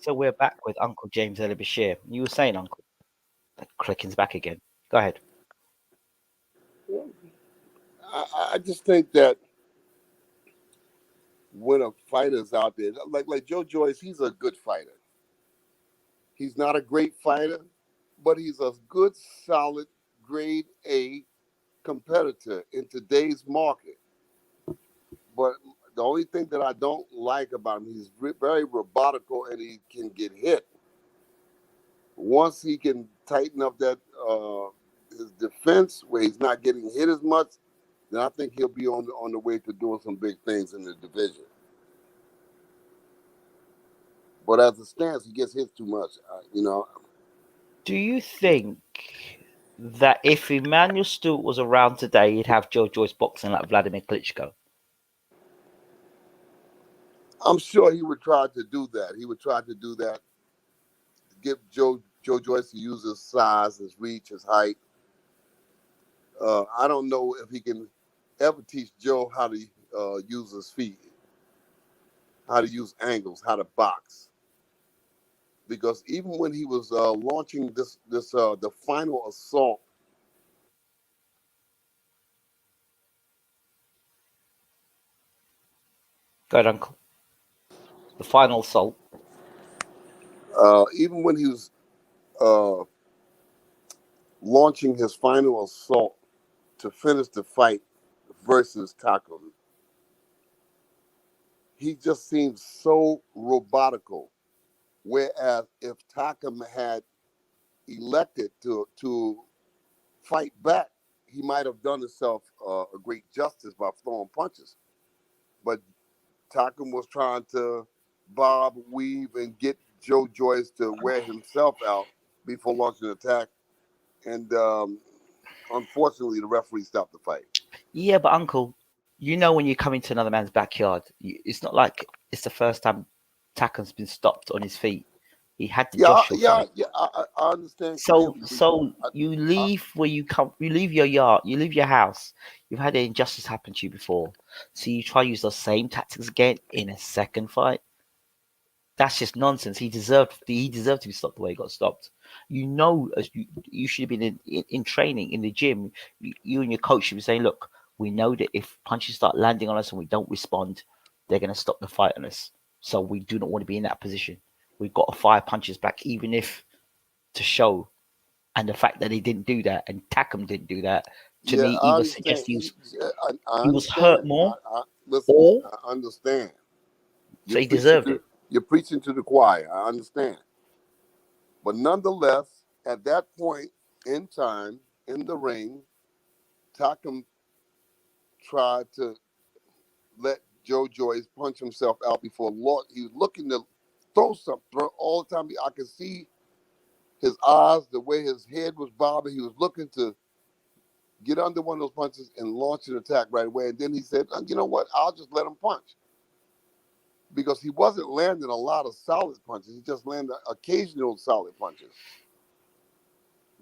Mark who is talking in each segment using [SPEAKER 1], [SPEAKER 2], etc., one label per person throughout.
[SPEAKER 1] So we're back with Uncle James Ellie Bashir. You were saying, Uncle, the clicking's back again. Go ahead.
[SPEAKER 2] I just think that when a fighter's out there, like Joe Joyce, he's a good fighter. He's not a great fighter, but he's a good, solid, grade A competitor in today's market. But the only thing that I don't like about him, he's very robotical and he can get hit. Once he can tighten up that his defense where he's not getting hit as much, then I think he'll be on the way to doing some big things in the division. But as it stands, he gets hit too much.
[SPEAKER 1] Do you think that if Emmanuel Stewart was around today, he'd have Joe Joyce boxing like Vladimir Klitschko?
[SPEAKER 2] I'm sure he would try to do that. He would try to do that, give Joe Joyce to use his size, his reach, his height. I don't know if he can ever teach Joe how to use his feet, how to use angles, how to box. Because even when he was launching the final assault,
[SPEAKER 1] Go ahead, Uncle. The final assault.
[SPEAKER 2] even when he was launching his final assault to finish the fight versus TAKAM, he just seems so robotical. Whereas if TAKAM had elected to fight back, he might have done himself a great justice by throwing punches. But TAKAM was trying to bob, weave, and get Joe Joyce to wear himself out before launching an attack. And unfortunately, the referee stopped the fight.
[SPEAKER 1] Yeah, but Uncle, you know when you come into another man's backyard, it's not like it's the first time Takan's been stopped on his feet. He had the Joshua fight.
[SPEAKER 2] I understand
[SPEAKER 1] So,
[SPEAKER 2] completely.
[SPEAKER 1] so
[SPEAKER 2] I,
[SPEAKER 1] you
[SPEAKER 2] I,
[SPEAKER 1] leave where you come. You leave your yard. You leave your house. You've had an injustice happen to you before, so you try to use those same tactics again in a second fight. That's just nonsense. He deserved. He deserved to be stopped the way he got stopped. You know, as you should have been in training in the gym. You and your coach should be saying, "Look, we know that if punches start landing on us and we don't respond, they're going to stop the fight on us. So we do not want to be in that position. We've got to fire punches back, even if to show." And the fact that he didn't do that and Takam didn't do that, to
[SPEAKER 2] yeah,
[SPEAKER 1] me,
[SPEAKER 2] I
[SPEAKER 1] either
[SPEAKER 2] understand.
[SPEAKER 1] suggests
[SPEAKER 2] I
[SPEAKER 1] he was hurt
[SPEAKER 2] understand.
[SPEAKER 1] more,
[SPEAKER 2] Listen.
[SPEAKER 1] or
[SPEAKER 2] I understand.
[SPEAKER 1] so
[SPEAKER 2] You're
[SPEAKER 1] he
[SPEAKER 2] preaching
[SPEAKER 1] deserved
[SPEAKER 2] to
[SPEAKER 1] it.
[SPEAKER 2] you're preaching to the choir. I understand. But nonetheless, at that point in time in the ring, Takam tried to let Joe Joyce punch himself out before Lord. He was looking to throw something all the time. I could see his eyes, the way his head was bobbing. He was looking to get under one of those punches and launch an attack right away. And then he said, you know what? I'll just let him punch. Because he wasn't landing a lot of solid punches. He just landed occasional solid punches.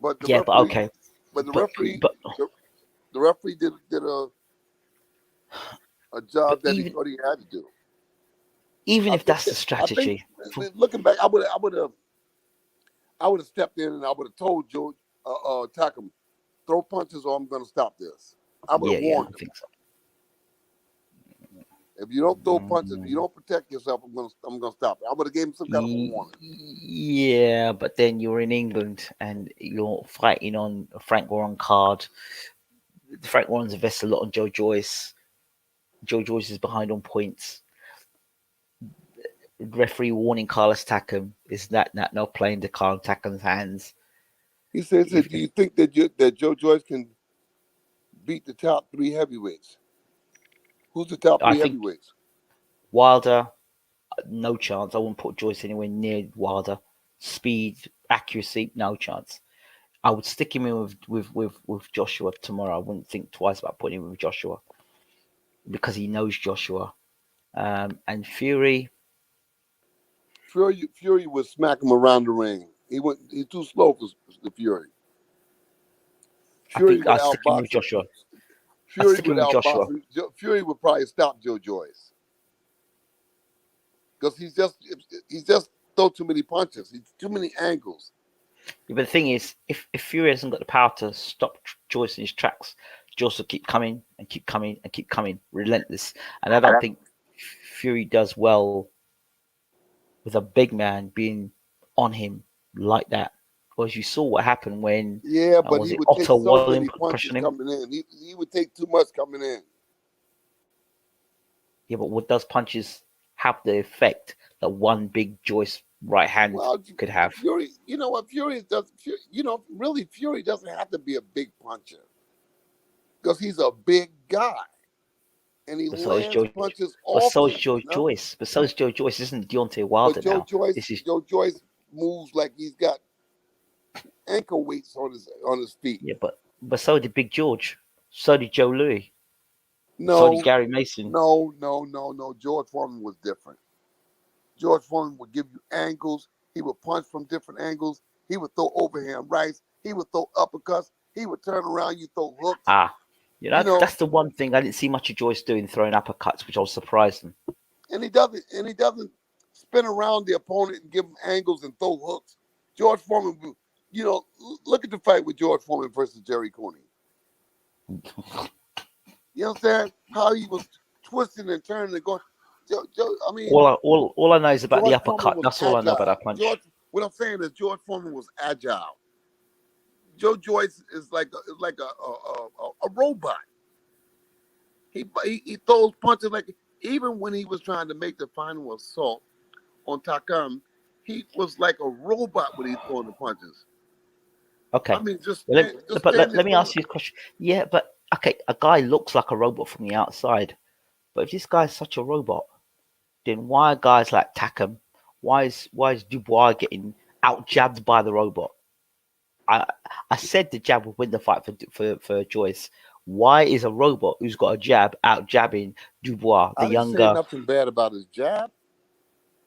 [SPEAKER 2] But the
[SPEAKER 1] Yeah, but
[SPEAKER 2] referee,
[SPEAKER 1] okay,
[SPEAKER 2] but the
[SPEAKER 1] but
[SPEAKER 2] referee,
[SPEAKER 1] but
[SPEAKER 2] the referee did a
[SPEAKER 1] but
[SPEAKER 2] job that he thought he had to do.
[SPEAKER 1] even
[SPEAKER 2] I
[SPEAKER 1] if
[SPEAKER 2] think
[SPEAKER 1] that's the
[SPEAKER 2] that I think
[SPEAKER 1] strategy,
[SPEAKER 2] looking back, I would have stepped in and I would have told Joe Takam, throw punches or I'm going to stop this. I would have
[SPEAKER 1] yeah, I
[SPEAKER 2] warned
[SPEAKER 1] don't
[SPEAKER 2] him.
[SPEAKER 1] think so.
[SPEAKER 2] If you don't throw punches, if you
[SPEAKER 1] Mm,
[SPEAKER 2] don't protect yourself, I'm gonna stop it. I would have gave him some kind of a warning.
[SPEAKER 1] yeah, but then you're in England and you're fighting on a Frank Warren card. Frank Warren's invested a lot on Joe Joyce. Joe Joyce is behind on points. Referee warning Carlos Takam is that not playing the Carlos Takam's hands.
[SPEAKER 2] He says,
[SPEAKER 1] If,
[SPEAKER 2] "Do you think that Joe Joyce can beat the top three heavyweights? Who's the top
[SPEAKER 1] I
[SPEAKER 2] three
[SPEAKER 1] think
[SPEAKER 2] heavyweights?
[SPEAKER 1] Wilder, no chance. I wouldn't put Joyce anywhere near Wilder. Speed, accuracy, no chance. I would stick him in with Joshua tomorrow. I wouldn't think twice about putting him with Joshua because he knows Joshua. And Fury,
[SPEAKER 2] Fury would smack him around the ring. He's too slow for the Fury.
[SPEAKER 1] I
[SPEAKER 2] Fury
[SPEAKER 1] think
[SPEAKER 2] would
[SPEAKER 1] I'll stick him with
[SPEAKER 2] outbox him.
[SPEAKER 1] Joshua. I'll
[SPEAKER 2] Fury
[SPEAKER 1] stick
[SPEAKER 2] would
[SPEAKER 1] him with
[SPEAKER 2] outbox
[SPEAKER 1] Joshua.
[SPEAKER 2] him. Fury would probably stop Joe Joyce because he's just throw too many punches. He's too many angles.
[SPEAKER 1] Yeah, but the thing is, if Fury hasn't got the power to stop Joyce in his tracks, Joyce will keep coming and keep coming and keep coming, relentless. And I don't think Fury does well with a big man being on him like that. Because you saw what happened when
[SPEAKER 2] Yeah, but
[SPEAKER 1] was
[SPEAKER 2] he
[SPEAKER 1] it
[SPEAKER 2] would take
[SPEAKER 1] Otto
[SPEAKER 2] so
[SPEAKER 1] Wallen
[SPEAKER 2] many
[SPEAKER 1] put the pressure
[SPEAKER 2] punches
[SPEAKER 1] on him?
[SPEAKER 2] coming in. He would take too much coming in.
[SPEAKER 1] Yeah, but what does punches have the effect that one big Joyce right hand
[SPEAKER 2] Well,
[SPEAKER 1] could have?
[SPEAKER 2] Fury, you know what? Fury does. You know, really, Fury doesn't have to be a big puncher because he's a big guy and he
[SPEAKER 1] But so is
[SPEAKER 2] lands
[SPEAKER 1] Joe.
[SPEAKER 2] punches
[SPEAKER 1] But so is
[SPEAKER 2] often.
[SPEAKER 1] Joe
[SPEAKER 2] You know,
[SPEAKER 1] Joyce. But so is Joe Joyce. Isn't Deontay
[SPEAKER 2] but
[SPEAKER 1] Wilder now? This is
[SPEAKER 2] Joe Joyce moves like he's got ankle weights on his feet.
[SPEAKER 1] yeah, but so did Big George. So did Joe Louis. So did
[SPEAKER 2] No,
[SPEAKER 1] Gary Mason.
[SPEAKER 2] no. George Foreman was different. George Foreman would give you angles. He would punch from different angles. He would throw overhand rights. He would throw uppercuts. He would turn around. You throw hooks.
[SPEAKER 1] Ah, you know
[SPEAKER 2] You know,
[SPEAKER 1] that's the one thing I didn't see much of Joyce doing, throwing uppercuts, which I was surprised.
[SPEAKER 2] and he doesn't. And he doesn't spin around the opponent and give him angles and throw hooks. George Foreman, you know, look at the fight with George Foreman versus Jerry Cooney. You know what I'm saying? How he was twisting and turning and going. I mean,
[SPEAKER 1] All I know is about the
[SPEAKER 2] George Foreman
[SPEAKER 1] uppercut.
[SPEAKER 2] was
[SPEAKER 1] That's all I know about
[SPEAKER 2] agile.
[SPEAKER 1] that punch.
[SPEAKER 2] What I'm saying is George Foreman was agile. Joe Joyce is like a robot. He throws punches like even when he was trying to make the final assault on Takam, he was like a robot when he throwing the punches. I
[SPEAKER 1] Okay.
[SPEAKER 2] mean,
[SPEAKER 1] Well,
[SPEAKER 2] just
[SPEAKER 1] but
[SPEAKER 2] stand there
[SPEAKER 1] let me
[SPEAKER 2] throwing.
[SPEAKER 1] ask you a question. Yeah, but okay, a guy looks like a robot from the outside. But if this guy's such a robot, then why are guys like Takam? Why is Dubois getting out jabbed by the robot? I I said the jab would win the fight for Joyce. Why is a robot who's got a jab out jabbing Dubois, the
[SPEAKER 2] I didn't say
[SPEAKER 1] younger?
[SPEAKER 2] nothing bad about his jab,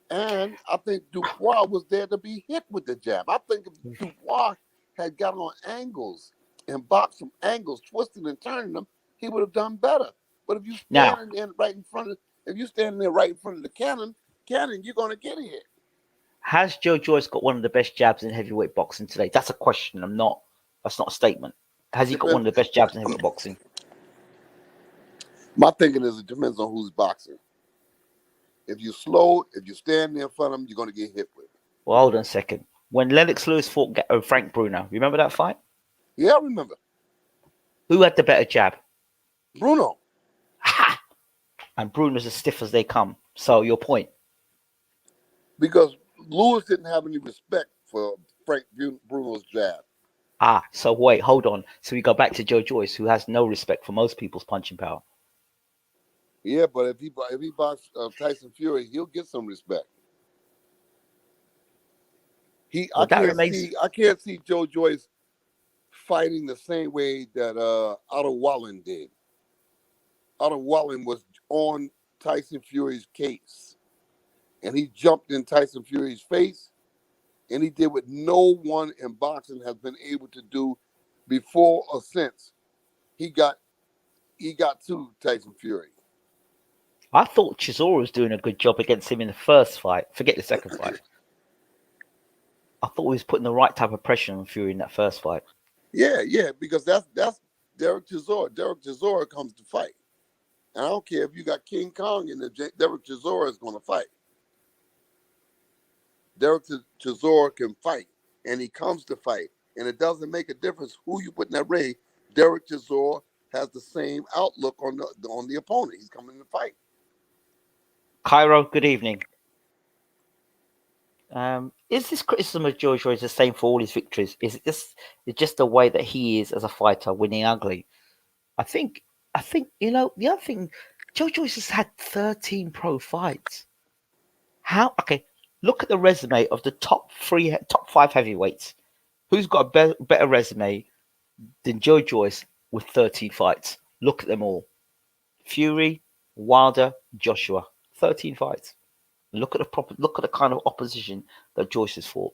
[SPEAKER 2] and I think Dubois was there to be hit with the jab. I think if Dubois had got on angles and boxed from angles, twisting and turning them, he would have done better. But if you
[SPEAKER 1] Now,
[SPEAKER 2] standing there right in front of, if you standing there right in front of the cannon, you're gonna get hit.
[SPEAKER 1] has Joe Joyce got one of the best jabs in heavyweight boxing today? That's a question. I'm not. That's not a statement. Has he got one
[SPEAKER 2] Depends.
[SPEAKER 1] of the best jabs in heavyweight boxing?
[SPEAKER 2] My thinking is it depends on who's boxing. If you slow, if you stand there in front of him, you're gonna get hit with.
[SPEAKER 1] Well, hold on a second. When Lennox Lewis fought Frank Bruno, remember that fight?
[SPEAKER 2] Yeah, I remember
[SPEAKER 1] Who had the better jab?
[SPEAKER 2] Bruno.
[SPEAKER 1] Ha! And Bruno's as stiff as they come. So your point.
[SPEAKER 2] Because Lewis didn't have any respect for Frank Bruno's jab.
[SPEAKER 1] Ah, so wait, hold on. So we go back to Joe Joyce, who has no respect for most people's punching power.
[SPEAKER 2] Yeah, but if he boxes Tyson Fury, he'll get some respect.
[SPEAKER 1] Well, that remains.
[SPEAKER 2] I can't see Joe Joyce fighting the same way that Otto Wallen did. Otto Wallen was on Tyson Fury's case, and he jumped in Tyson Fury's face, and he did what no one in boxing has been able to do before or since. He got to Tyson Fury.
[SPEAKER 1] I thought Chisora was doing a good job against him in the first fight. Forget the second fight. I thought he was putting the right type of pressure on Fury in that first fight.
[SPEAKER 2] Yeah, because that's Derek Chisora. Derek Chisora comes to fight. And I don't care if you got King Kong in the Derek Chisora is going to fight. Derek Chisora can fight, and he comes to fight. And it doesn't make a difference who you put in that ring. Derek Chisora has the same outlook on the opponent. He's coming to fight.
[SPEAKER 1] Cairo, good evening. Is this criticism of Joe Joyce the same for all his victories? Is it just the way that he is as a fighter, winning ugly? I think you know the other thing. Joe Joyce has had 13 pro fights. How? Okay, look at the resume of the top five heavyweights. Who's got a better resume than Joe Joyce with 13 fights? Look at them all: Fury, Wilder, Joshua. 13 fights. Look at the kind of opposition that Joyce has fought.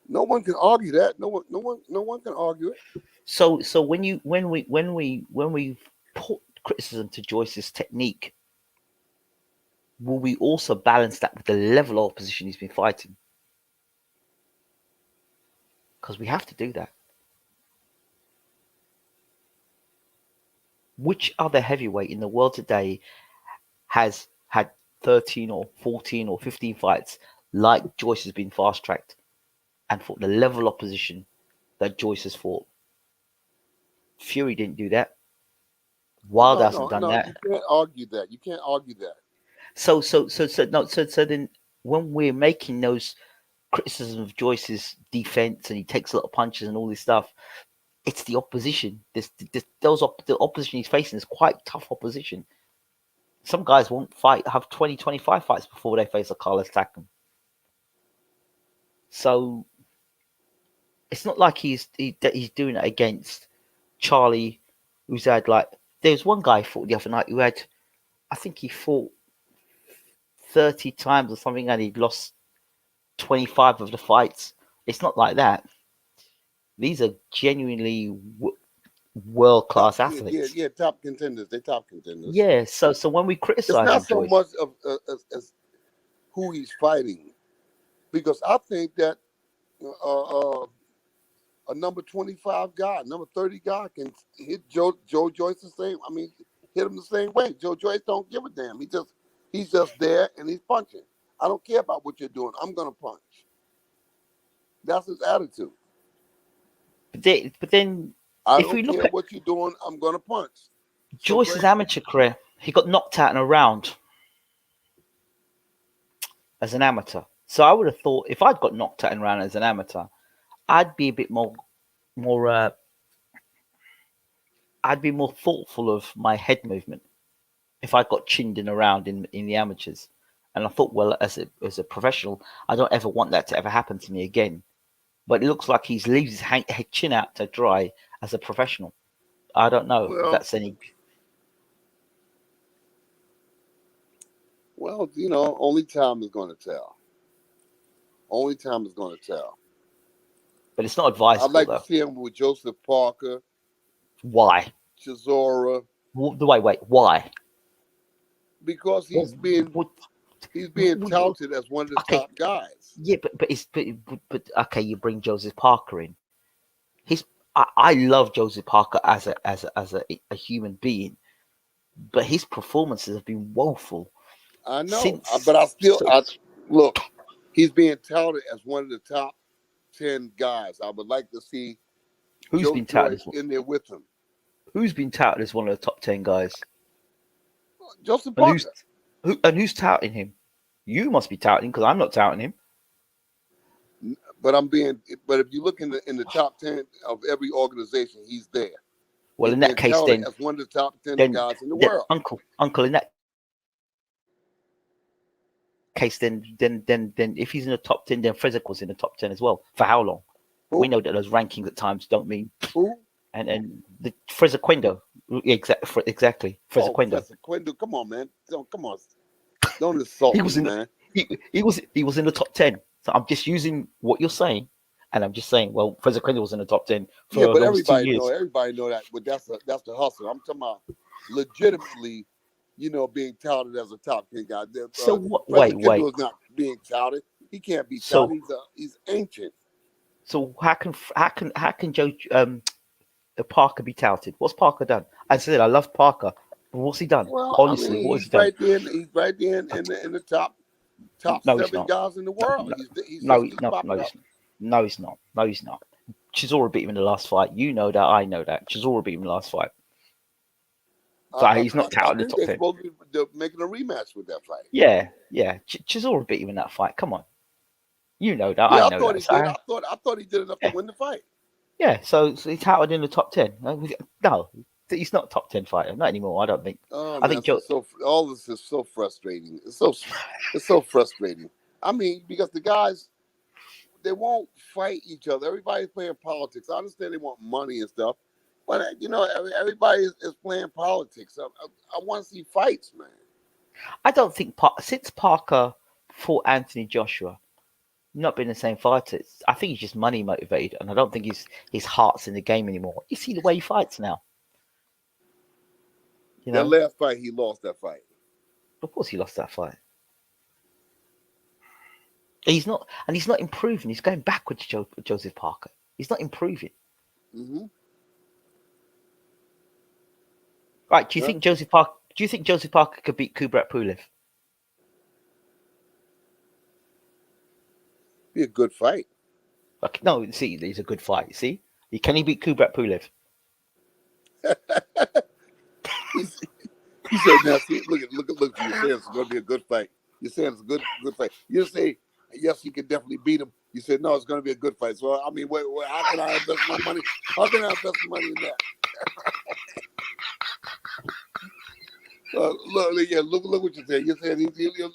[SPEAKER 2] No one can argue that. No one can argue it.
[SPEAKER 1] So when we put criticism to Joyce's technique, will we also balance that with the level of opposition he's been fighting? Because we have to do that. Which other heavyweight in the world today has had 13 or 14 or 15 fights like Joyce has been fast tracked and fought the level of opposition that Joyce has fought? Fury didn't do that. Wilder hasn't done
[SPEAKER 2] No.
[SPEAKER 1] that.
[SPEAKER 2] You can't argue that. You can't argue that.
[SPEAKER 1] So then when we're making those criticisms of Joyce's defense and he takes a lot of punches and all this stuff, it's the opposition. The opposition he's facing is quite tough opposition. Some guys won't have 20, 25 fights before they face a Carlos Takam. So it's not like he's doing it against Charlie, who's had there's one guy fought the other night who had, I think he fought 30 times or something and he lost 25 of the fights. It's not like that. These are genuinely world class athletes.
[SPEAKER 2] Yeah, top contenders. They're top contenders.
[SPEAKER 1] Yeah, so when we
[SPEAKER 2] It's
[SPEAKER 1] criticize
[SPEAKER 2] not
[SPEAKER 1] him,
[SPEAKER 2] so
[SPEAKER 1] Joyce,
[SPEAKER 2] much of as who he's fighting, because I think that a number 25 guy, number 30 guy can hit Joe Joyce the same. I mean, hit him the same way. Joe Joyce don't give a damn. He's just there and he's punching. I don't care about what you're doing. I'm gonna punch. That's his attitude.
[SPEAKER 1] but then
[SPEAKER 2] I
[SPEAKER 1] if
[SPEAKER 2] don't
[SPEAKER 1] we look
[SPEAKER 2] care
[SPEAKER 1] at
[SPEAKER 2] what you're doing. I'm gonna punch. So
[SPEAKER 1] Joyce's
[SPEAKER 2] great.
[SPEAKER 1] amateur career, he got knocked out in a round as an amateur. So I would have thought if I'd got knocked out in a round as an amateur, I'd be a bit more. I'd be more thoughtful of my head movement if I got chinned in a round in the amateurs. And I thought, well, as a professional, I don't ever want that to ever happen to me again. But it looks like he leaves his chin out to dry as a professional. I don't know if that's any.
[SPEAKER 2] Well, only time is going to tell. Only time is going to tell.
[SPEAKER 1] But it's not advisable,
[SPEAKER 2] I'd like
[SPEAKER 1] though.
[SPEAKER 2] to see him with Joseph Parker.
[SPEAKER 1] Why?
[SPEAKER 2] Chisora.
[SPEAKER 1] Wait. Why?
[SPEAKER 2] Because he's being touted as one of the top guys.
[SPEAKER 1] Yeah, but okay, you bring Joseph Parker in. I love Joseph Parker as a human being, but his performances have been woeful.
[SPEAKER 2] I know, but look. He's being touted as one of the top 10 guys. I would like to see
[SPEAKER 1] who's been touted
[SPEAKER 2] in there with him.
[SPEAKER 1] Who's been touted as one of the top 10 guys?
[SPEAKER 2] Joseph Parker.
[SPEAKER 1] Who's touting him? You must be touting because I'm not touting him.
[SPEAKER 2] But if you look in the top 10 of every organization, he's there.
[SPEAKER 1] Well, in that case, then
[SPEAKER 2] as one of the top 10 guys in the world.
[SPEAKER 1] Uncle, in that case, then if he's in the top 10, then Fezzik was in the top 10 as well. For how long? Who? We know that those rankings at times don't mean
[SPEAKER 2] who.
[SPEAKER 1] And the Frezequendo, exactly.
[SPEAKER 2] Frezequendo, come on, man. Come on. Don't insult me, man.
[SPEAKER 1] He was in the top 10. So I'm just using what you're saying, and I'm just saying, well, Frezequendo was in the top 10 for
[SPEAKER 2] but
[SPEAKER 1] those 2 years.
[SPEAKER 2] Everybody know that, but that's the hustle. I'm talking about legitimately, being touted as a top 10 guy.
[SPEAKER 1] So what? Wait.
[SPEAKER 2] is not being touted. He can't be touted. He's ancient.
[SPEAKER 1] So how can Joe Parker be touted? What's Parker done? I said I love Parker, but what's he done?
[SPEAKER 2] Well,
[SPEAKER 1] honestly, what has he done?
[SPEAKER 2] He's right there in the top 7 guys in the world.
[SPEAKER 1] No, he's not. Chisora beat him in the last fight. You know that. I know that. Chisora beat him in the last fight. So he's not touted in the top 10.
[SPEAKER 2] They're supposed to be making a rematch with that fight.
[SPEAKER 1] Yeah. Chisora beat him in that fight. Come on. You know that. Yeah, I know that.
[SPEAKER 2] I thought he did enough to win the fight.
[SPEAKER 1] Yeah, so he's touted in the top 10. No, he's not a top 10 fighter. Not anymore, I don't think.
[SPEAKER 2] I think all this is so frustrating. It's so frustrating. I mean, because the guys, they won't fight each other. Everybody's playing politics. I understand they want money and stuff, but everybody is playing politics. I want to see fights, man.
[SPEAKER 1] I don't think since Parker fought Anthony Joshua, not been the same fighter. I think he's just money motivated, and I don't think his heart's in the game anymore. You see the way he fights now.
[SPEAKER 2] That last fight, he lost that fight.
[SPEAKER 1] Of course, he lost that fight. He's not, and he's not improving. He's going backwards, Joseph Parker. He's not improving.
[SPEAKER 2] Mm-hmm.
[SPEAKER 1] Right? Do you
[SPEAKER 2] Yeah,
[SPEAKER 1] think Joseph Parker? Do you think Joseph Parker could beat Kubrat Pulev?
[SPEAKER 2] be a good fight.
[SPEAKER 1] Like, no, see, he's a good fight. See, can he beat Kubrat Pulev?
[SPEAKER 2] He's, he said, "Now see, look. You're saying it's going to be a good fight. You're saying it's a good fight. You say yes, he can definitely beat him. You said no, it's going to be a good fight. So I mean, how can I invest my money? How can I invest money in that? Look what you're saying. You're saying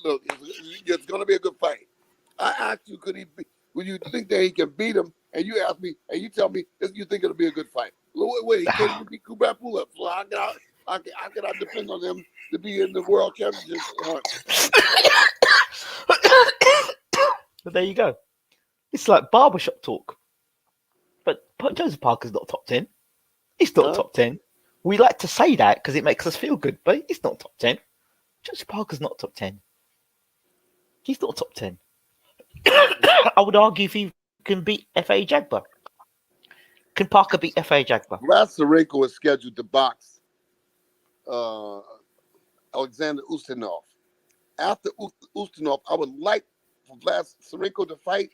[SPEAKER 2] look, it's going to be a good fight. I asked you, could he? Would you think that he can beat him? And you asked me, and you tell me, you think it'll be a good fight? Wait, he can't even beat Kubrat Pulev. So how can I depend on him to be in the world championship hunt?
[SPEAKER 1] But there you go. It's like barbershop talk. But Joseph Parker's not top 10. He's not
[SPEAKER 2] Huh?
[SPEAKER 1] top 10. We like to say that because it makes us feel good, but he's not top 10. Joseph Parker's not top 10. He's not top 10. I would argue if he can beat F.A. Jagba. Can Parker beat F.A. Jagba?
[SPEAKER 2] Vlad Serenko is scheduled to box uh, Alexander Ustinov. After Ustinov, I would like for Vlad Serenko to fight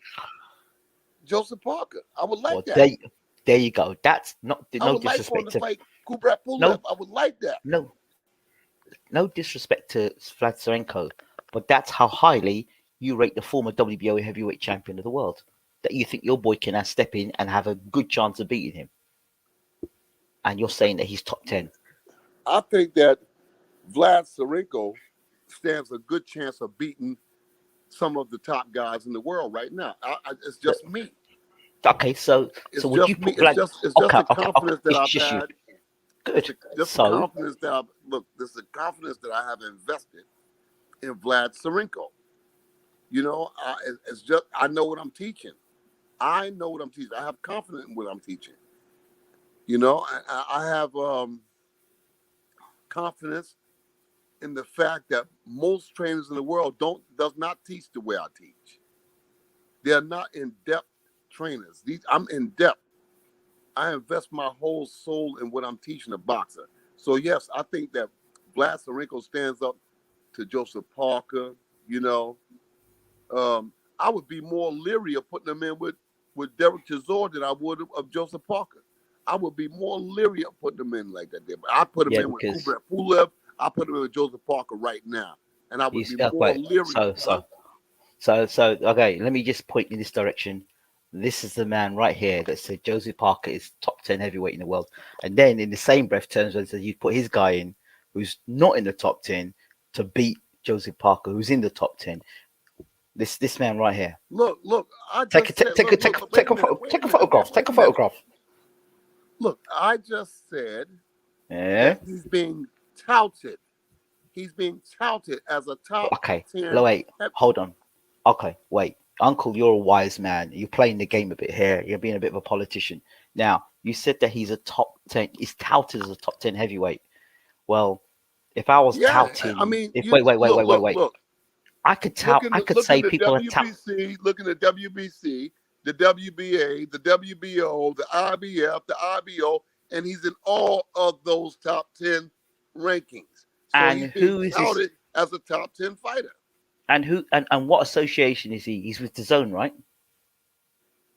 [SPEAKER 2] Joseph Parker. I would like that.
[SPEAKER 1] There you go. That's not
[SPEAKER 2] I
[SPEAKER 1] no
[SPEAKER 2] would like for him
[SPEAKER 1] disrespect
[SPEAKER 2] to fight Kubrat Pulev.
[SPEAKER 1] no
[SPEAKER 2] I would like that.
[SPEAKER 1] no disrespect to Vlad Serenko, but that's how highly you rate the former WBO heavyweight champion of the world. That you think your boy can now step in and have a good chance of beating him. And you're saying that he's top 10.
[SPEAKER 2] I think that Vlad Serenko stands a good chance of beating some of the top guys in the world right now. It's just me.
[SPEAKER 1] Okay, so would you put Vlad?
[SPEAKER 2] It's just the confidence that I've had.
[SPEAKER 1] Good.
[SPEAKER 2] Just the confidence that this is the confidence that I have invested in Vlad Serenko. You know, it's just I know what I'm teaching. I know what I'm teaching. I have confidence in what I'm teaching. You know, I have confidence in the fact that most trainers in the world does not teach the way I teach. They are not in-depth trainers. I'm in-depth. I invest my whole soul in what I'm teaching a boxer. So yes, I think that Vlad Serenko stands up to Joseph Parker. You know, I would be more leery of putting him in with Derek Chisora than I would of Joseph Parker. I would be more leery of putting him in like that. But I put him in with Kubrat Pulev. I put him in with Joseph Parker right now, and I would be more leery.
[SPEAKER 1] So okay. Let me just point in this direction. This is the man right here that said Joseph Parker is top 10 heavyweight in the world, and then in the same breath turns around and says you put his guy in who's not in the top 10 to beat Joseph Parker, who's in the top 10. This man right here.
[SPEAKER 2] Look! I
[SPEAKER 1] take
[SPEAKER 2] just
[SPEAKER 1] take a photograph.
[SPEAKER 2] Look, I just said
[SPEAKER 1] Yeah.
[SPEAKER 2] that he's being touted. He's being touted as a top 10.
[SPEAKER 1] Wait, hold on. Okay, wait. Uncle, you're a wise man. You're playing the game a bit here. You're being a bit of a politician. Now, you said that he's a top 10. He's touted as a top 10 heavyweight. Well, if I was touting,
[SPEAKER 2] I mean,
[SPEAKER 1] wait.
[SPEAKER 2] Look.
[SPEAKER 1] I could say people are
[SPEAKER 2] touting. Looking at WBC, the WBA, the WBO, the IBF, the IBO, and he's in all of those top 10 rankings. So
[SPEAKER 1] and
[SPEAKER 2] he's being touted as a top 10 fighter.
[SPEAKER 1] And who and what association is he? He's with DAZN, right?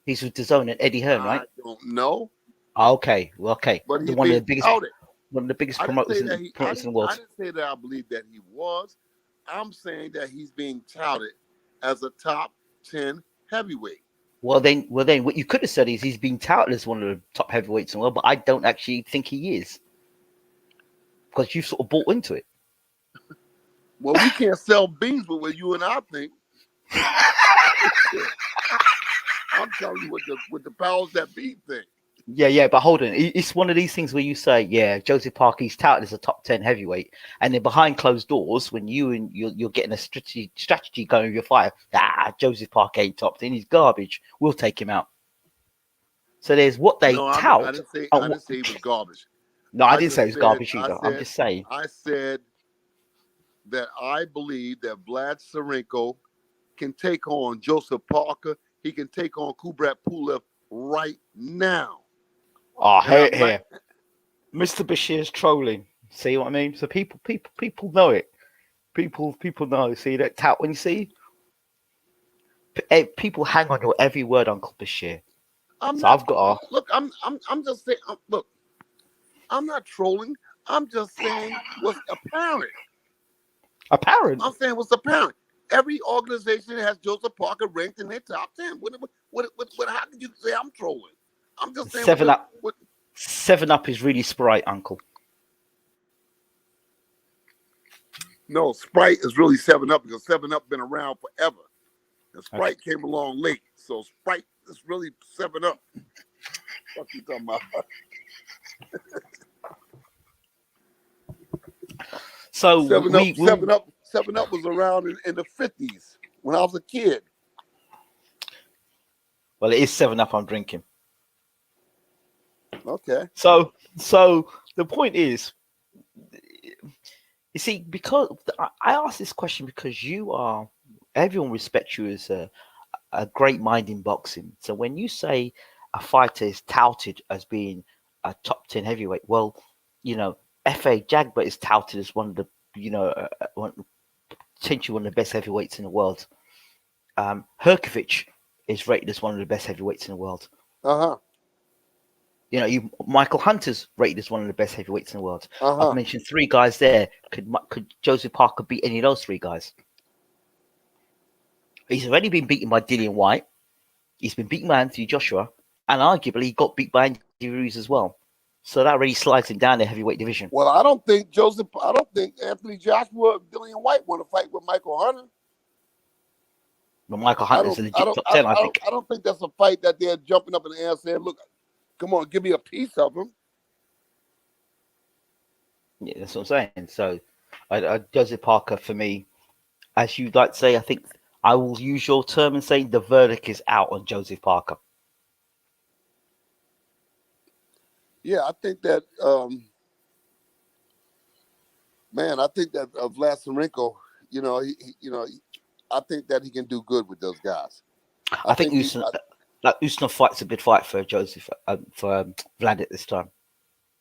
[SPEAKER 1] He's with DAZN and Eddie Hearn, right?
[SPEAKER 2] I don't know.
[SPEAKER 1] Okay, well, okay.
[SPEAKER 2] But he's
[SPEAKER 1] one of the biggest promoters in the world.
[SPEAKER 2] I didn't say that I believe that he was. I'm saying that he's being touted as a top 10 heavyweight.
[SPEAKER 1] Well, then, what you could have said is he's being touted as one of the top heavyweights in the world, but I don't actually think he is because you sort of bought into it.
[SPEAKER 2] Well, we can't sell beans with what you and I think. I'm telling you what the powers that be think.
[SPEAKER 1] Yeah, but hold on. It's one of these things where you say, yeah, Joseph Parker, he's touted as a top 10 heavyweight. And then behind closed doors, when you're getting a strategy going with your fire, Joseph Parker ain't top 10, he's garbage. We'll take him out. So there's what they tout.
[SPEAKER 2] I didn't say he was garbage.
[SPEAKER 1] No, I didn't say he was garbage either. I'm just saying.
[SPEAKER 2] I said that I believe that Vlad Serenko can take on Joseph Parker. He can take on Kubrat Pulev right now.
[SPEAKER 1] Oh,
[SPEAKER 2] And I'm
[SPEAKER 1] here. Mr. Bashir's trolling. See what I mean? So people know it. People know. See that tout when you see people hang on your every word, Uncle Bashir.
[SPEAKER 2] I'm
[SPEAKER 1] So
[SPEAKER 2] not.
[SPEAKER 1] I've got
[SPEAKER 2] Look, I'm just saying. Look, I'm not trolling. I'm just saying what's apparent.
[SPEAKER 1] apparent.
[SPEAKER 2] I'm saying what's apparent. Every organization has Joseph Parker ranked in their top 10. How can you say I'm trolling? I'm just saying
[SPEAKER 1] Seven Up. 7 Up is really Sprite, Uncle.
[SPEAKER 2] No, Sprite is really 7 Up because 7 Up been around forever. And Sprite came along late. So Sprite is really 7 Up. What you talking about?
[SPEAKER 1] So
[SPEAKER 2] 7 Up was around in the 50s when I was a kid.
[SPEAKER 1] Well, it is 7 Up I'm drinking.
[SPEAKER 2] Okay.
[SPEAKER 1] So the point is, you see, because I asked this question because everyone respects you as a great mind in boxing. So when you say a fighter is touted as being a top 10 heavyweight, well, F.A. Jagba is touted as one of the, potentially one of the best heavyweights in the world. Herkovich is rated as one of the best heavyweights in the world.
[SPEAKER 2] Uh-huh.
[SPEAKER 1] Michael Hunter's rated as one of the best heavyweights in the world.
[SPEAKER 2] Uh-huh.
[SPEAKER 1] I've mentioned 3 guys there. Could Joseph Parker beat any of those 3 guys? He's already been beaten by Dillian White. He's been beaten by Anthony Joshua, and arguably he got beat by Andy Ruiz as well. So that really slides him down the heavyweight division.
[SPEAKER 2] Well, I don't think Anthony Joshua, Dillian White want to fight with Michael Hunter.
[SPEAKER 1] But Michael Hunter's a legit top 10, I think.
[SPEAKER 2] I don't think that's a fight that they're jumping up in the air saying, look, come on, give me a piece of him.
[SPEAKER 1] Yeah, that's what I'm saying. So Joseph Parker, for me, as you'd like to say, I think I will use your term and say the verdict is out on Joseph Parker.
[SPEAKER 2] Yeah, I think that, I think that Vlasenko, I think that he can do good with those guys.
[SPEAKER 1] I think Usman fight's a good fight for Joseph, for Vlad at this time.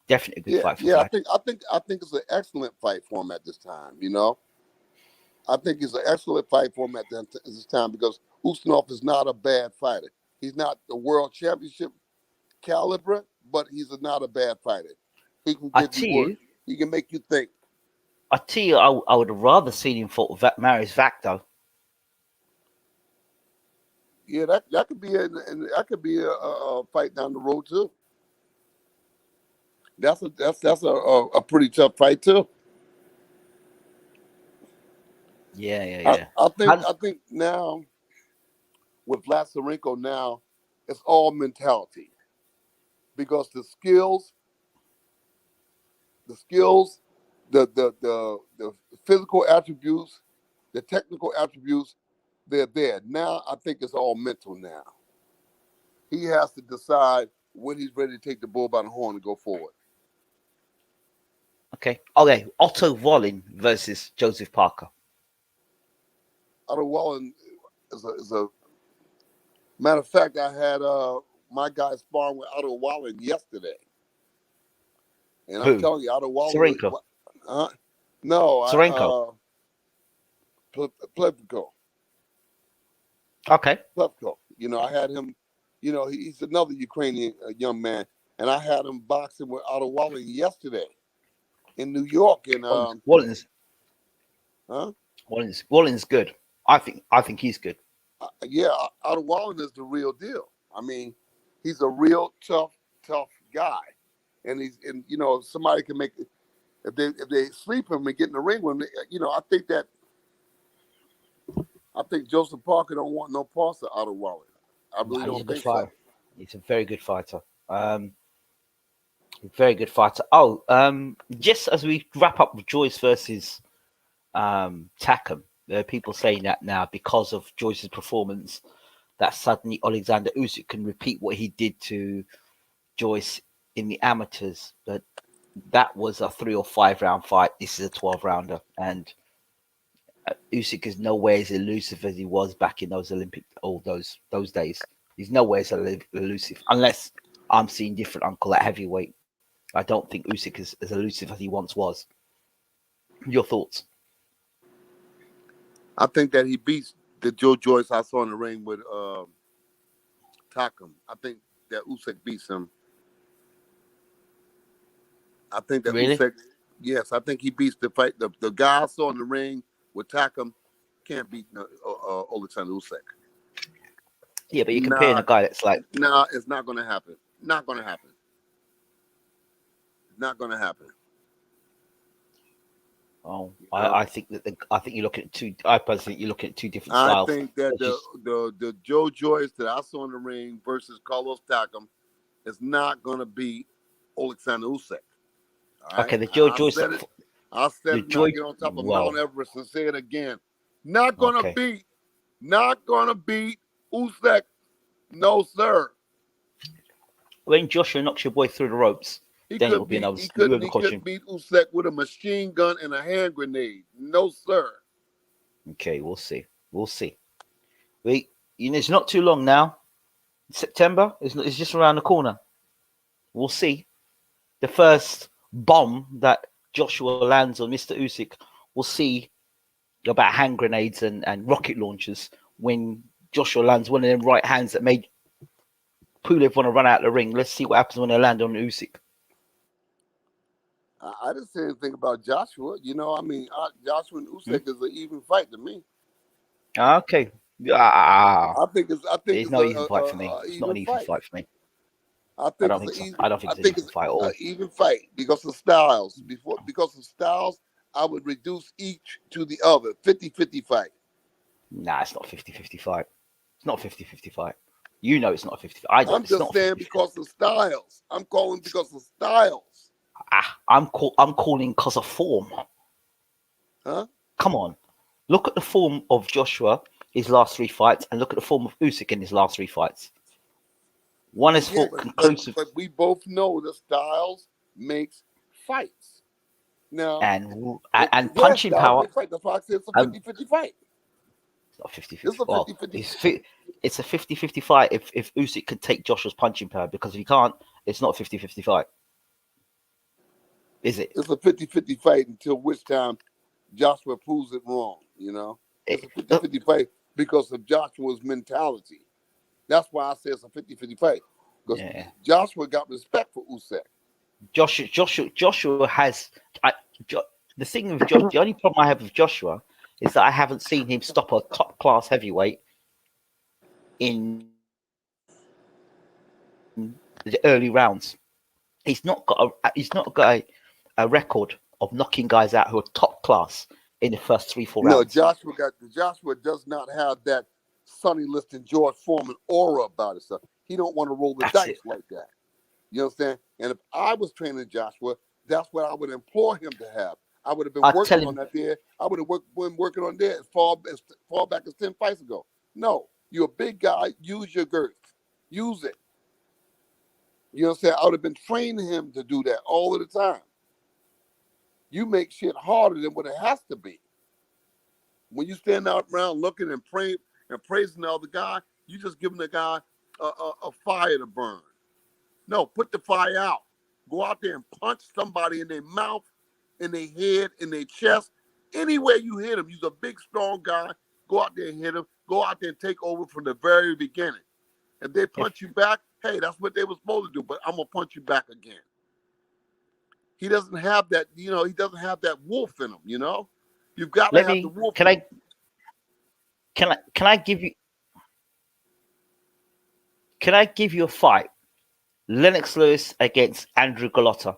[SPEAKER 1] Definitely a good fight for Vlad.
[SPEAKER 2] I think it's an excellent fight for him at this time. I think it's an excellent fight for him at this time because Usmanov is not a bad fighter. He's not the world championship caliber, but he's not a bad fighter. He can give you work. He can make you think.
[SPEAKER 1] I tell you, I would have rather seen him fought Marius Vac though.
[SPEAKER 2] Yeah, that could be a fight down the road too. That's a pretty tough fight too.
[SPEAKER 1] Yeah.
[SPEAKER 2] I think now with Vlasenko now, it's all mentality because the skills, the physical attributes, the technical attributes, they're there. Now I think it's all mental now. He has to decide when he's ready to take the bull by the horn and go forward.
[SPEAKER 1] Okay. Otto Wallin versus Joseph Parker.
[SPEAKER 2] Otto Wallin is a matter of fact. I had my guy sparring with Otto Wallin yesterday, and I'm telling you, Otto Wallin.
[SPEAKER 1] Sorenko.
[SPEAKER 2] No,
[SPEAKER 1] Sorenko.
[SPEAKER 2] Plevko.
[SPEAKER 1] Okay.
[SPEAKER 2] Plevko. I had him. He's another Ukrainian young man, and I had him boxing with Otto Wallin yesterday in New York. And
[SPEAKER 1] Wallin's.
[SPEAKER 2] Huh?
[SPEAKER 1] Wallin's good. I think he's good.
[SPEAKER 2] Yeah, Otto Wallin is the real deal. I mean, he's a real tough guy, and somebody can make it if they sleep him and get in the ring with him. I think Joseph Parker don't want no parts of Otto Wallin. I really don't think so.
[SPEAKER 1] He's a very good fighter. Very good fighter. Oh, just as we wrap up with Joyce versus TAKAM, there are people saying that now because of Joyce's performance, that suddenly Alexander Usyk can repeat what he did to Joyce in the amateurs. That was a 3 or 5 round fight. This is a 12 rounder, and Usyk is nowhere as elusive as he was back in those Olympic, all those days. He's nowhere as elusive, unless I'm seeing different uncle at heavyweight. I don't think Usyk is as elusive as he once was. Your thoughts?
[SPEAKER 2] I think that he beats the Joe Joyce I saw in the ring with TAKAM. I think that Usyk beats him. I think that
[SPEAKER 1] Really?
[SPEAKER 2] Usyk, yes, I think he beats the fight. The guy I saw in the ring with TAKAM can't beat Oleksandr Usyk.
[SPEAKER 1] Yeah, but you're comparing
[SPEAKER 2] Nah,
[SPEAKER 1] a guy that's like,
[SPEAKER 2] nah, it's not going to happen. Not going to happen. Not going to happen.
[SPEAKER 1] oh,
[SPEAKER 2] You know?
[SPEAKER 1] I think that I think you're looking at two. I personally think you're looking at two different
[SPEAKER 2] I
[SPEAKER 1] styles.
[SPEAKER 2] think that
[SPEAKER 1] Just,
[SPEAKER 2] the Joe Joyce that I saw in the ring versus Carlos Takam is not going to beat Oleksandr Usyk. All right,
[SPEAKER 1] okay, the Joe
[SPEAKER 2] I
[SPEAKER 1] Joyce,
[SPEAKER 2] said it. I said
[SPEAKER 1] the
[SPEAKER 2] it, and I'll
[SPEAKER 1] Joy.
[SPEAKER 2] get on top of
[SPEAKER 1] Well,
[SPEAKER 2] Mount Everest and say it again. Not going to
[SPEAKER 1] okay.
[SPEAKER 2] beat. Not going to beat Usyk. No, sir.
[SPEAKER 1] When Joshua knocks your boy through the ropes,
[SPEAKER 2] He
[SPEAKER 1] then it will
[SPEAKER 2] couldn't
[SPEAKER 1] be
[SPEAKER 2] beat.
[SPEAKER 1] another
[SPEAKER 2] He couldn't.
[SPEAKER 1] another
[SPEAKER 2] He
[SPEAKER 1] question.
[SPEAKER 2] couldn't beat Usyk with a machine gun and a hand grenade. No, sir.
[SPEAKER 1] Okay, we'll see. We'll see. It's not too long now. September it's just around the corner. We'll see. The first bomb that Joshua lands on Mr. Usyk, we'll see about hand grenades and rocket launchers when Joshua lands one of them right hands that made Pulev want to run out of the ring. Let's see what happens when they land on Usyk.
[SPEAKER 2] I didn't say anything about Joshua. You know, I mean, Joshua and
[SPEAKER 1] Hmm?
[SPEAKER 2] Usyk is an even fight to me.
[SPEAKER 1] Okay. Ah,
[SPEAKER 2] I think it's. I think
[SPEAKER 1] it's
[SPEAKER 2] it's
[SPEAKER 1] not an easy fight for me. It's not
[SPEAKER 2] even
[SPEAKER 1] an easy
[SPEAKER 2] fight.
[SPEAKER 1] fight for me.
[SPEAKER 2] I
[SPEAKER 1] I
[SPEAKER 2] think
[SPEAKER 1] don't
[SPEAKER 2] it's
[SPEAKER 1] think
[SPEAKER 2] an
[SPEAKER 1] so.
[SPEAKER 2] easy.
[SPEAKER 1] I don't think
[SPEAKER 2] I
[SPEAKER 1] it's an
[SPEAKER 2] think
[SPEAKER 1] easy
[SPEAKER 2] it's
[SPEAKER 1] fight at
[SPEAKER 2] an
[SPEAKER 1] all.
[SPEAKER 2] even fight because of styles. Because of styles, I would reduce each to the other. 50-50 fight.
[SPEAKER 1] Nah, it's not a 50-50 fight. It's not a 50-50 fight. You know it's not a 50. I don't.
[SPEAKER 2] I'm
[SPEAKER 1] It's
[SPEAKER 2] just
[SPEAKER 1] not a
[SPEAKER 2] saying
[SPEAKER 1] 50.
[SPEAKER 2] because of styles. I'm calling because of styles.
[SPEAKER 1] I'm calling because of form.
[SPEAKER 2] Huh?
[SPEAKER 1] Come on. Look at the form of Joshua, his last three fights, and look at the form of Usyk in his last three fights. One has
[SPEAKER 2] Yeah,
[SPEAKER 1] fought conclusive
[SPEAKER 2] but we both know the styles makes fights. Now,
[SPEAKER 1] and
[SPEAKER 2] yeah,
[SPEAKER 1] punching
[SPEAKER 2] styles
[SPEAKER 1] power.
[SPEAKER 2] make fight. That's why I said it's a
[SPEAKER 1] Um,
[SPEAKER 2] 50-50 fight.
[SPEAKER 1] it's not 50
[SPEAKER 2] It's
[SPEAKER 1] 50.
[SPEAKER 2] a
[SPEAKER 1] Well,
[SPEAKER 2] 50-50.
[SPEAKER 1] it's a 50-50 fight if Usyk can take Joshua's punching power, because if he can't, it's not a 50-50 fight. Is it?
[SPEAKER 2] It's a 50-50 fight until which time Joshua proves it wrong, you know? It's a
[SPEAKER 1] it
[SPEAKER 2] 50-50 fight because of Joshua's mentality. That's why I say it's a 50-50 fight. Because
[SPEAKER 1] yeah.
[SPEAKER 2] Joshua got respect for Usyk.
[SPEAKER 1] Joshua has. I, jo, the thing with Josh, the only problem I have with Joshua is that I haven't seen him stop a top class heavyweight in the early rounds. He's not got a record of knocking guys out who are top class in the first 3-4
[SPEAKER 2] No,
[SPEAKER 1] rounds.
[SPEAKER 2] Joshua does not have that Sonny Liston, George Foreman aura about himself. He don't want to roll the
[SPEAKER 1] That's it.
[SPEAKER 2] dice like that. You understand? And if I was training Joshua, that's what I would implore him to have. I would have been
[SPEAKER 1] I tell
[SPEAKER 2] working on
[SPEAKER 1] him,
[SPEAKER 2] that there. I would have been working on there as far back as 10 fights ago. No, you're a big guy. Use your girth. Use it. You know what I'm saying? I would have been training him to do that all of the time. You make shit harder than what it has to be. When you stand out around looking and praying and praising the other guy, you just giving the guy a fire to burn. No, put the fire out. Go out there and punch somebody in their mouth, in their head, in their chest. Anywhere you hit them, you're a big, strong guy. Go out there and hit them. Go out there and take over from the very beginning. If they
[SPEAKER 1] if
[SPEAKER 2] punch you back, hey, that's what they were supposed to do, but I'm going to punch you back again. He doesn't have that, he doesn't have that wolf in him, You've got to
[SPEAKER 1] let
[SPEAKER 2] have the
[SPEAKER 1] me,
[SPEAKER 2] wolf in him.
[SPEAKER 1] can I give you a fight? Lennox Lewis against Andrew Galotta.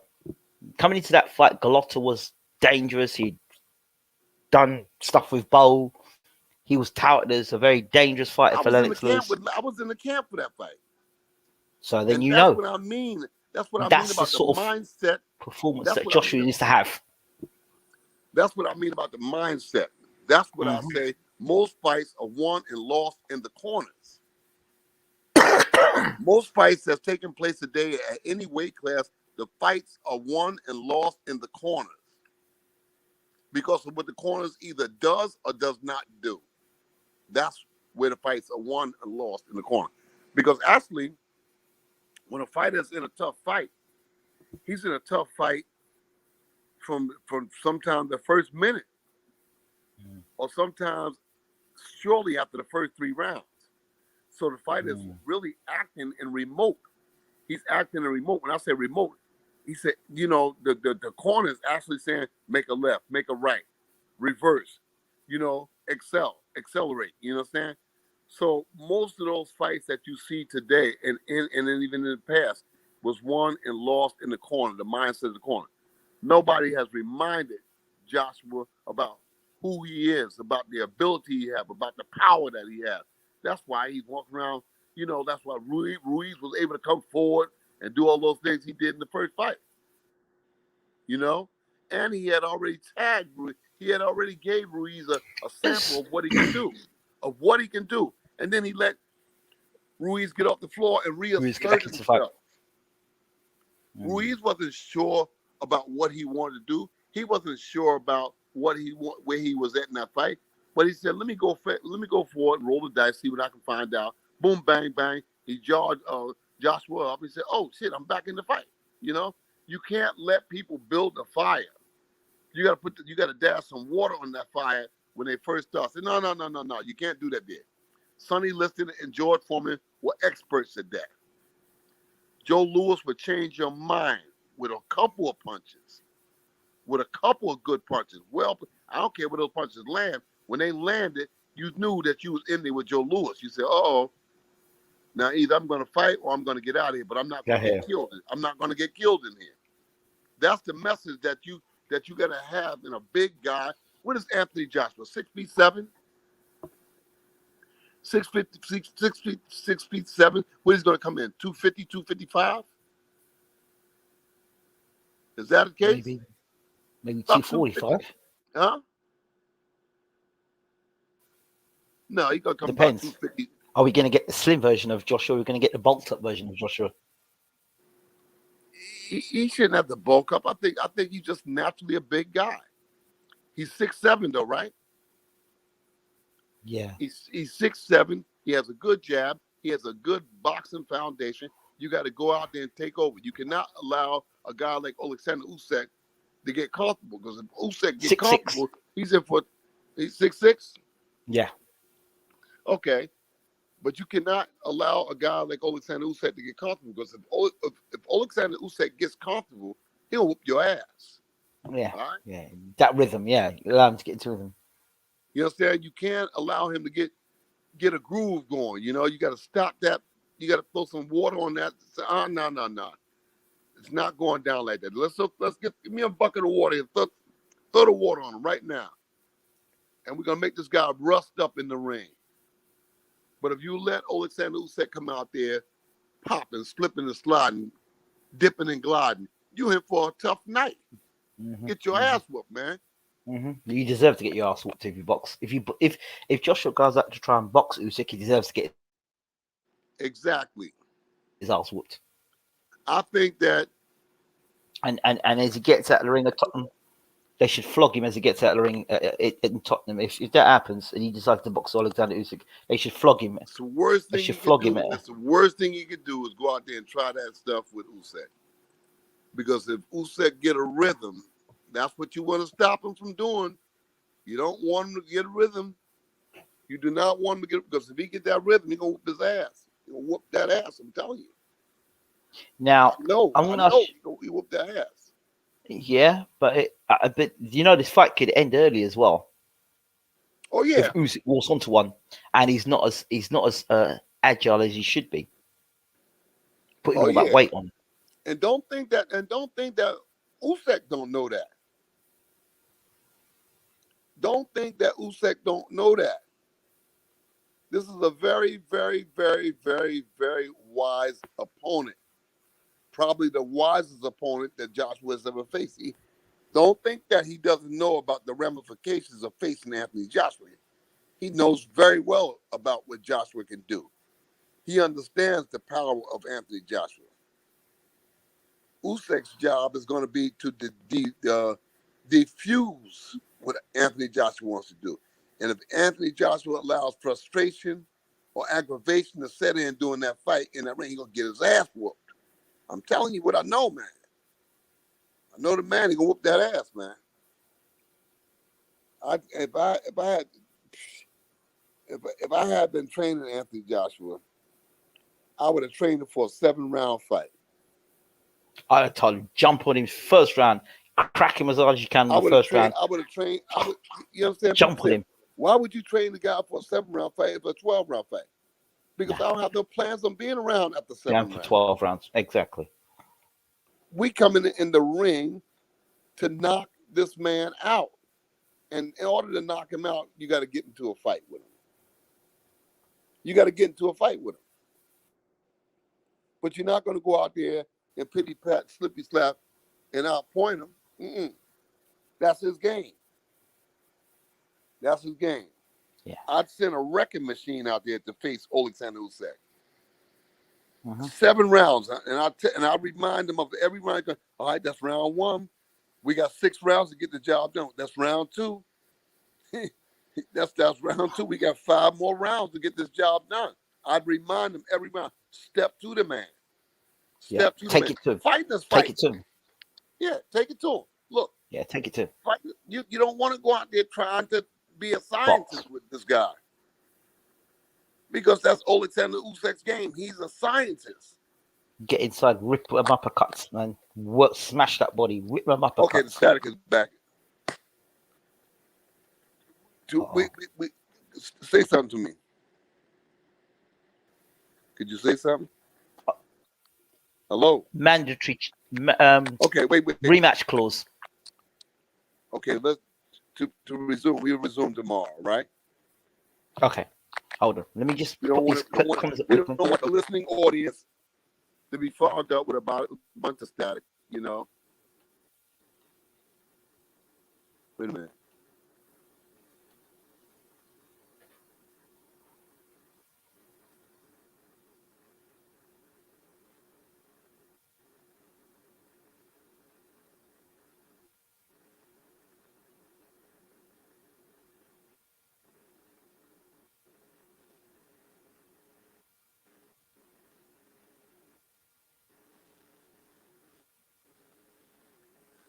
[SPEAKER 1] Coming into that fight, Galotta was dangerous. He'd done stuff with Bowl. He was touted as a very dangerous fighter
[SPEAKER 2] I
[SPEAKER 1] for
[SPEAKER 2] was in the
[SPEAKER 1] Lennox
[SPEAKER 2] camp
[SPEAKER 1] Lewis.
[SPEAKER 2] with I was in the camp for that fight.
[SPEAKER 1] So then
[SPEAKER 2] And
[SPEAKER 1] you
[SPEAKER 2] that's
[SPEAKER 1] know
[SPEAKER 2] what I mean. That's what I mean
[SPEAKER 1] that's the
[SPEAKER 2] about the
[SPEAKER 1] sort of
[SPEAKER 2] mindset.
[SPEAKER 1] performance
[SPEAKER 2] That's
[SPEAKER 1] that
[SPEAKER 2] what I mean.
[SPEAKER 1] Joshua needs to have.
[SPEAKER 2] That's what I mean about the mindset. That's what I
[SPEAKER 1] Mhm.
[SPEAKER 2] say. Most fights are won and lost in the corners. Most fights that's taking place today at any weight class, the fights are won and lost in the corners. because of what the corners either does or does not do. That's where the fights are won and lost in the corner. Because actually, when a fighter's in a tough fight, he's in a tough fight from sometimes the first minute, or sometimes shortly after the first 3 rounds. So the fighter's really acting in remote. He's acting in remote. When I say remote, he said, the corner is actually saying, make a left, make a right, reverse, accelerate. You know what I'm saying? So most of those fights that you see today, and even in the past, was won and lost in the corner, the mindset of the corner. Nobody has reminded Joshua about who he is, about the ability he has, about the power that he has. That's why he's walking around. That's why Ruiz was able to come forward and do all those things he did in the first fight. And he had already tagged Ruiz. He had already gave Ruiz a sample of what he can do. And then he let Ruiz get off the floor and reassert himself. Ruiz wasn't sure about what he wanted to do. He wasn't sure about where he was at in that fight. But he said, let me go forward and roll the dice, see what I can find out. Boom, bang, bang. He jarred Joshua up. He said, oh, shit, I'm back in the fight. You can't let people build a fire. You got to dash some water on that fire when they first start. Say, no. You can't do that there. Sonny Liston and George Foreman were experts at that. Joe Louis would change your mind with a couple of punches, with a couple of good punches. Well, I don't care where those punches land. When they landed, you knew that you was in there with Joe Louis. You said, uh-oh, now either I'm going to fight or I'm going to get out of here, but I'm not going to get killed. I'm not going to get killed in here. That's the message that you got to have in a big guy. What is Anthony Joshua? 6'7"? 6 feet 7. What is going to come in? 250, 255? Is that the case?
[SPEAKER 1] Maybe 245.
[SPEAKER 2] Huh? No, he's going to come
[SPEAKER 1] Depends.
[SPEAKER 2] about 250.
[SPEAKER 1] Are we going to get the slim version of Joshua? Or are we going to get the bulked up version of Joshua?
[SPEAKER 2] He shouldn't have to bulk up. I think he's just naturally a big guy. He's 6'7" though, right?
[SPEAKER 1] Yeah.
[SPEAKER 2] He's 6'7". He has a good jab. He has a good boxing foundation. You got to go out there and take over. You cannot allow a guy like Oleksandr Usyk to get comfortable, because if Usyk gets comfortable, he's 6'6".
[SPEAKER 1] Yeah.
[SPEAKER 2] Okay, but you cannot allow a guy like Oleksandr Usyk to get comfortable, because if Oleksandr Usyk gets comfortable, he'll whoop your ass.
[SPEAKER 1] Yeah.
[SPEAKER 2] Right?
[SPEAKER 1] Yeah. That rhythm. Yeah. Allow him to get into rhythm.
[SPEAKER 2] You understand? You can't allow him to get a groove going. You got to stop that. You got to throw some water on that. Say, no. It's not going down like that. Let's give me a bucket of water and throw the water on him right now. And we're going to make this guy rust up in the ring. But if you let Oleksandr Usyk come out there popping, slipping and sliding, dipping and gliding, you in for a tough night. Get your ass whooped, man.
[SPEAKER 1] You deserve to get your ass whooped if you box. If Joshua goes out to try and box Usyk, he deserves to get
[SPEAKER 2] exactly
[SPEAKER 1] his ass whooped.
[SPEAKER 2] I think that,
[SPEAKER 1] and as he gets out of the ring at Tottenham, they should flog him as he gets out of the ring in Tottenham. If that happens and he decides to box Alexander Usyk, they should flog him.
[SPEAKER 2] It's the worst thing you can do. That's the worst thing you can do, is go out there and try that stuff with Usyk. Because if Usyk get a rhythm, that's what you want to stop him from doing. You don't want him to get a rhythm. You do not want him to get, because if he get that rhythm, he's going to whoop his ass. He's going to whoop that ass, I'm telling you.
[SPEAKER 1] Now,
[SPEAKER 2] I know he whooped that ass.
[SPEAKER 1] Yeah, but this fight could end early as well.
[SPEAKER 2] Oh yeah.
[SPEAKER 1] If Usyk walks onto one, and he's not as agile as he should be, putting all that weight on.
[SPEAKER 2] And don't think that Usyk don't know that. Don't think that Usyk don't know that. This is a very, very, very, very, very wise opponent. Probably the wisest opponent that Joshua has ever faced. Don't think that he doesn't know about the ramifications of facing Anthony Joshua. He knows very well about what Joshua can do. He understands the power of Anthony Joshua. Usyk's job is going to be to diffuse what Anthony Joshua wants to do. And if Anthony Joshua allows frustration or aggravation to set in during that fight in that ring, he's going to get his ass whooped. I'm telling you what I know, man. I know the man, he's going to whoop that ass, man. If I had been training Anthony Joshua, I would have trained him for a 7-round fight.
[SPEAKER 1] I'd have told him, jump on him first round, crack him as hard as you can in the first round.
[SPEAKER 2] You understand?
[SPEAKER 1] Jump on him.
[SPEAKER 2] Why would you train the guy for a 7-round fight if a 12-round fight? Because I don't have no plans on being around after 7 rounds.
[SPEAKER 1] Down for 12 rounds, exactly.
[SPEAKER 2] We come in the ring to knock this man out. And in order to knock him out, you got to get into a fight with him. You got to get into a fight with him. But you're not going to go out there and pity-pat, slippy-slap, and outpoint him. Mm-mm. That's his game. That's his game.
[SPEAKER 1] Yeah.
[SPEAKER 2] I'd send a wrecking machine out there to face OLEKSANDR Usyk. 7 rounds, and I remind them of every round. All right, that's round 1. We got 6 rounds to get the job done. That's round 2. that's round 2. We got 5 more rounds to get this job done. I'd remind them every round. Step to the man. Step to the man.
[SPEAKER 1] Take it to him.
[SPEAKER 2] Fight this fight.
[SPEAKER 1] Take it to him.
[SPEAKER 2] Yeah, take it to him. Look.
[SPEAKER 1] Yeah, take it to him.
[SPEAKER 2] Fight. You don't want to go out there trying to be a scientist with this guy. Because that's OLEKSANDR Usyk's game. He's a scientist.
[SPEAKER 1] Get inside, rip them uppercuts, man. Smash that body, rip them uppercuts.
[SPEAKER 2] Okay, the static is back. Say something to me. Could you say something? Hello?
[SPEAKER 1] Mandatory
[SPEAKER 2] okay, wait.
[SPEAKER 1] Rematch clause.
[SPEAKER 2] Okay, let's to resume. We'll resume tomorrow, right?
[SPEAKER 1] Okay. Hold on. Let me just
[SPEAKER 2] we don't want the listening audience to be fogged up with about a bunch of static, you know. Wait a minute.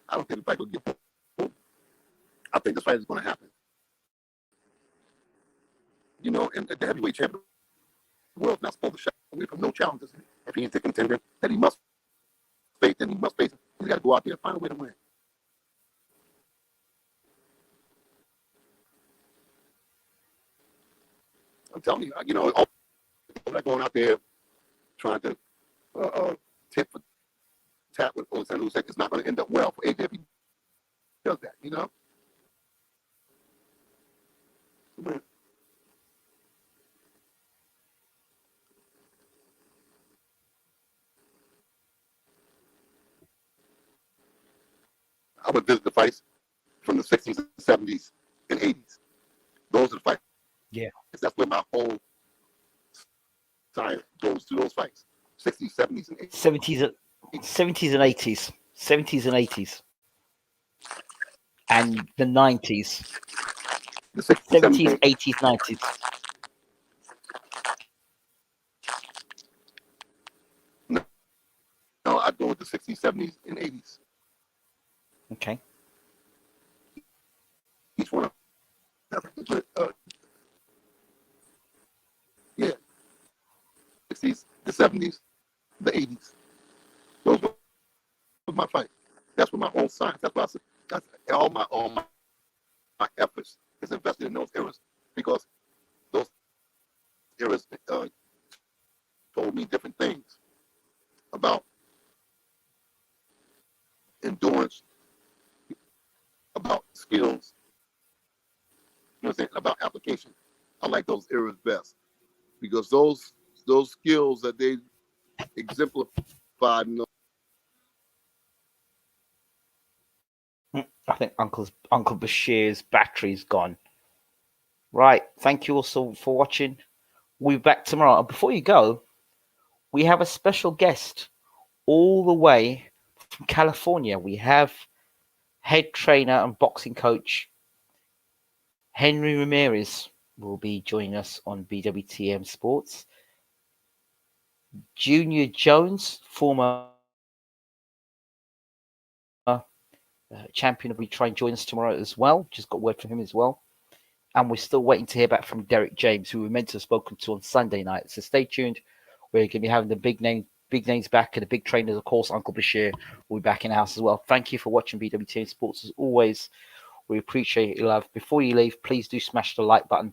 [SPEAKER 2] I don't think the fight will get pulled. I think this fight is going to happen. You know, and the heavyweight champion, the world's not supposed to shy away from no challenges. If he ain't a contender, then he must face it. He's got to go out there and find a way to win. I'm telling you, you know, people that going out there trying to tip for tat with OLEKSANDR Usyk, it's not going to end up well for AJ if he does that, you know? I would visit the fights from the 60s, 70s, and 80s. Those are the fights.
[SPEAKER 1] Yeah.
[SPEAKER 2] That's where my whole science goes to those fights. 60s, 70s, and 80s.
[SPEAKER 1] 70s and 80s. 70s and 80s. And the 90s.
[SPEAKER 2] The 60s,
[SPEAKER 1] 70s, 80s, 90s.
[SPEAKER 2] No, I go with the 60s, 70s, and 80s.
[SPEAKER 1] Okay.
[SPEAKER 2] Each one of them. Yeah. 60s, the 70s, the 80s. Those were my fight. That's what my whole science. That's why I said that's all my efforts is invested in those eras because those eras told me different things about endurance, about skills, you know what I'm saying, about application. I like those eras best because those skills that they exemplified in those.
[SPEAKER 1] I think Uncle Bashir's battery's gone. Right. Thank you also for watching. We'll be back tomorrow. And before you go, we have a special guest all the way from California. We have head trainer and boxing coach Henry Ramirez will be joining us on BWTM Sports. Junior Jones, former champion, will be trying to join us tomorrow as well. Just got word from him as well. And we're still waiting to hear back from Derek James, who we were meant to have spoken to on Sunday night. So stay tuned. We're going to be having the big names back, and the big trainers, of course. Uncle Bashir will be back in the house as well. Thank you for watching BWTM Sports as always. We appreciate your love. Before you leave, please do smash the like button.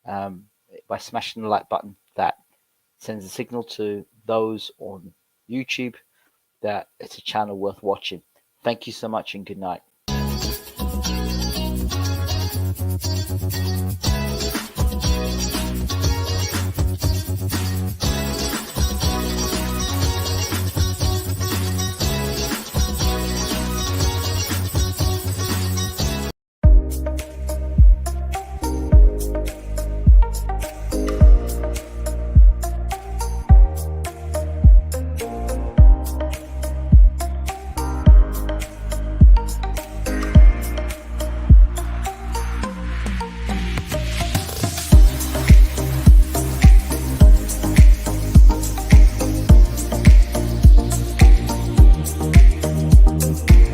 [SPEAKER 1] By smashing the like button, that sends a signal to those on YouTube that it's a channel worth watching. Thank you so much and good night.